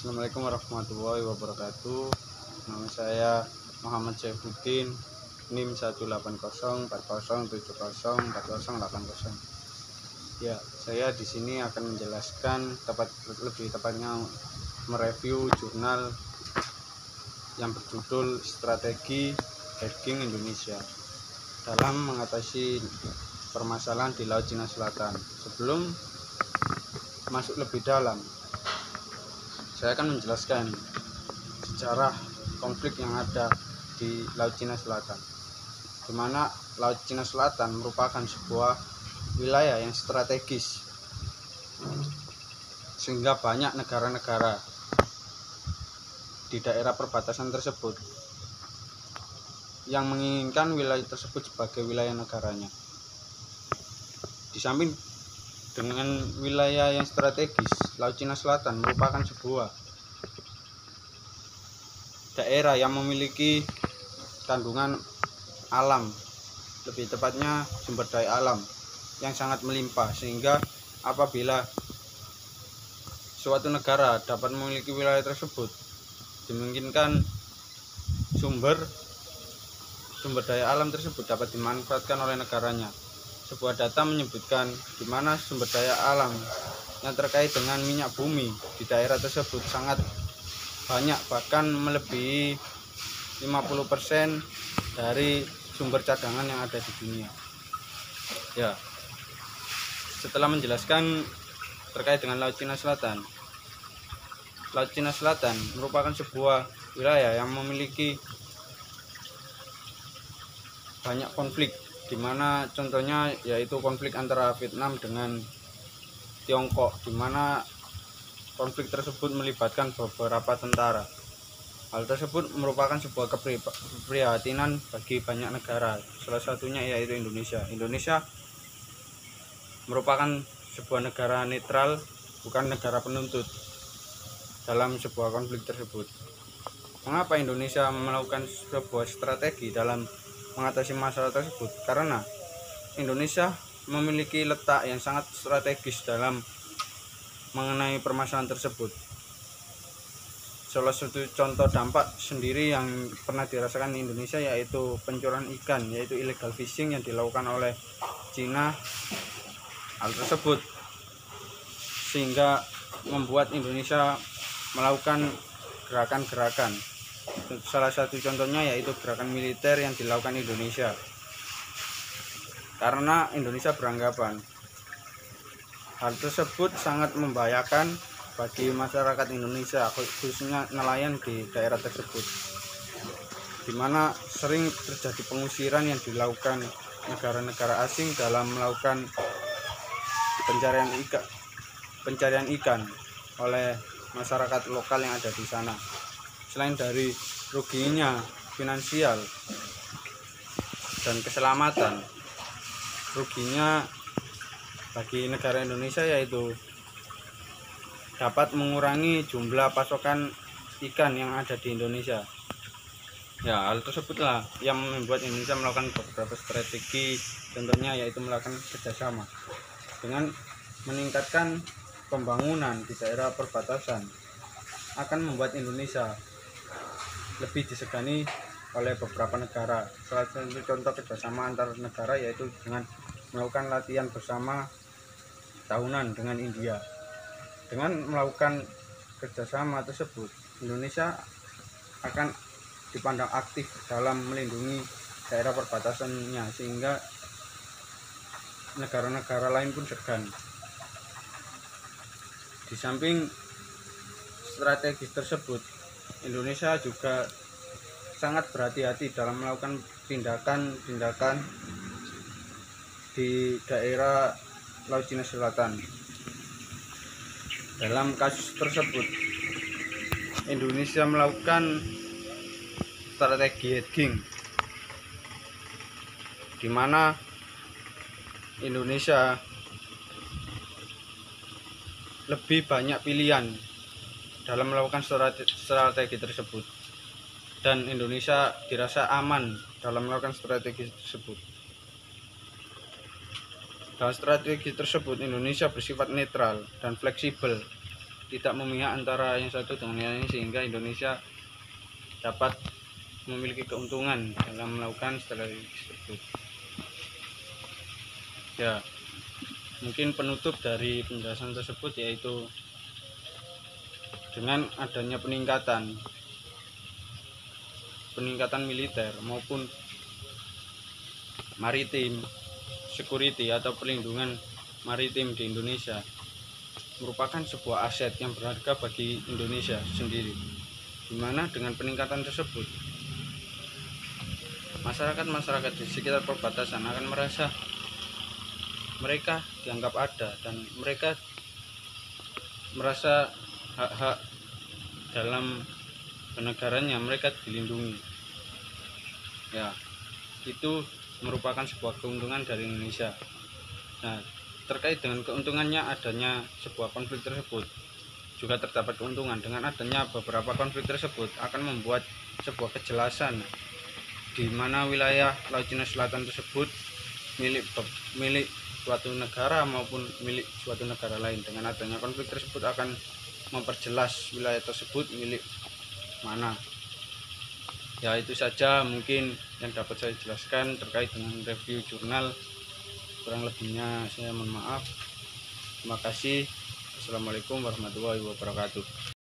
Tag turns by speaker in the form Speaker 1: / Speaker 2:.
Speaker 1: Assalamualaikum warahmatullahi wabarakatuh. Nama saya Muhammad Saifuddin, NIM 1804070704080. Ya, saya di sini akan menjelaskan lebih tepatnya mereview jurnal yang berjudul Strategi Hedging Indonesia dalam mengatasi permasalahan di Laut Cina Selatan. Sebelum masuk lebih dalam, saya akan menjelaskan sejarah konflik yang ada di Laut Cina Selatan, di mana Laut Cina Selatan merupakan sebuah wilayah yang strategis, sehingga banyak negara-negara di daerah perbatasan tersebut yang menginginkan wilayah tersebut sebagai wilayah negaranya. Di samping dengan wilayah yang strategis, Laut Cina Selatan merupakan sebuah daerah yang memiliki kandungan alam, lebih tepatnya sumber daya alam yang sangat melimpah, sehingga apabila suatu negara dapat memiliki wilayah tersebut, dimungkinkan sumber daya alam tersebut dapat dimanfaatkan oleh negaranya. Sebuah data menyebutkan di mana sumber daya alam yang terkait dengan minyak bumi di daerah tersebut sangat banyak, bahkan melebihi 50% dari sumber cadangan yang ada di dunia. Ya, setelah menjelaskan terkait dengan Laut Cina Selatan, Laut Cina Selatan merupakan sebuah wilayah yang memiliki banyak konflik, di mana contohnya yaitu konflik antara Vietnam dengan Tiongkok, di mana konflik tersebut melibatkan beberapa tentara. Hal tersebut merupakan sebuah keprihatinan bagi banyak negara, salah satunya yaitu Indonesia. Indonesia merupakan sebuah negara netral, bukan negara penuntut dalam sebuah konflik tersebut. Mengapa Indonesia melakukan sebuah strategi dalam mengatasi masalah tersebut? Karena Indonesia memiliki letak yang sangat strategis dalam mengenai permasalahan tersebut. Salah satu contoh dampak sendiri yang pernah dirasakan di Indonesia yaitu pencurian ikan, yaitu illegal fishing yang dilakukan oleh Cina. Hal tersebut sehingga membuat Indonesia melakukan gerakan-gerakan. Salah satu contohnya yaitu gerakan militer yang dilakukan Indonesia, karena Indonesia beranggapan hal tersebut sangat membahayakan bagi masyarakat Indonesia, khususnya nelayan di daerah tersebut, di mana sering terjadi pengusiran yang dilakukan negara-negara asing dalam melakukan pencarian ikan oleh masyarakat lokal yang ada di sana. Selain dari ruginya finansial dan keselamatan, ruginya bagi negara Indonesia yaitu dapat mengurangi jumlah pasokan ikan yang ada di Indonesia. Ya, hal tersebutlah yang membuat Indonesia melakukan beberapa strategi, contohnya yaitu melakukan kerjasama dengan meningkatkan pembangunan di daerah perbatasan, akan membuat Indonesia lebih disegani oleh beberapa negara. Salah satu contoh kerjasama antar negara yaitu dengan melakukan latihan bersama tahunan dengan India. Dengan melakukan kerjasama tersebut, Indonesia akan dipandang aktif dalam melindungi daerah perbatasannya, sehingga negara-negara lain pun segan. Di samping strategi tersebut, Indonesia juga sangat berhati-hati dalam melakukan tindakan-tindakan di daerah Laut Cina Selatan. Dalam kasus tersebut, Indonesia melakukan strategi hedging, di mana Indonesia lebih banyak pilihan dalam melakukan strategi tersebut, dan Indonesia dirasa aman dalam melakukan strategi tersebut. Dalam strategi tersebut, Indonesia bersifat netral dan fleksibel tidak memihak antara yang satu dengan yang lain, sehingga Indonesia dapat memiliki keuntungan dalam melakukan strategi tersebut. Ya, mungkin penutup dari penjelasan tersebut yaitu dengan adanya peningkatan militer maupun maritim security atau perlindungan maritim di Indonesia merupakan sebuah aset yang berharga bagi Indonesia sendiri, di mana dengan peningkatan tersebut masyarakat di sekitar perbatasan akan merasa mereka dianggap ada dan mereka merasa hak-hak dalam kenegaranya mereka dilindungi. Ya, itu merupakan sebuah keuntungan dari Indonesia. Nah, terkait dengan keuntungannya adanya sebuah konflik tersebut juga terdapat keuntungan. Dengan adanya beberapa konflik tersebut akan membuat sebuah kejelasan di mana wilayah Laut Cina Selatan tersebut milik suatu negara maupun milik suatu negara lain. Dengan adanya konflik tersebut akan memperjelas wilayah tersebut milik mana. Ya, itu saja mungkin yang dapat saya jelaskan terkait dengan review jurnal. Kurang lebihnya saya mohon maaf. Terima kasih. Assalamualaikum warahmatullahi wabarakatuh.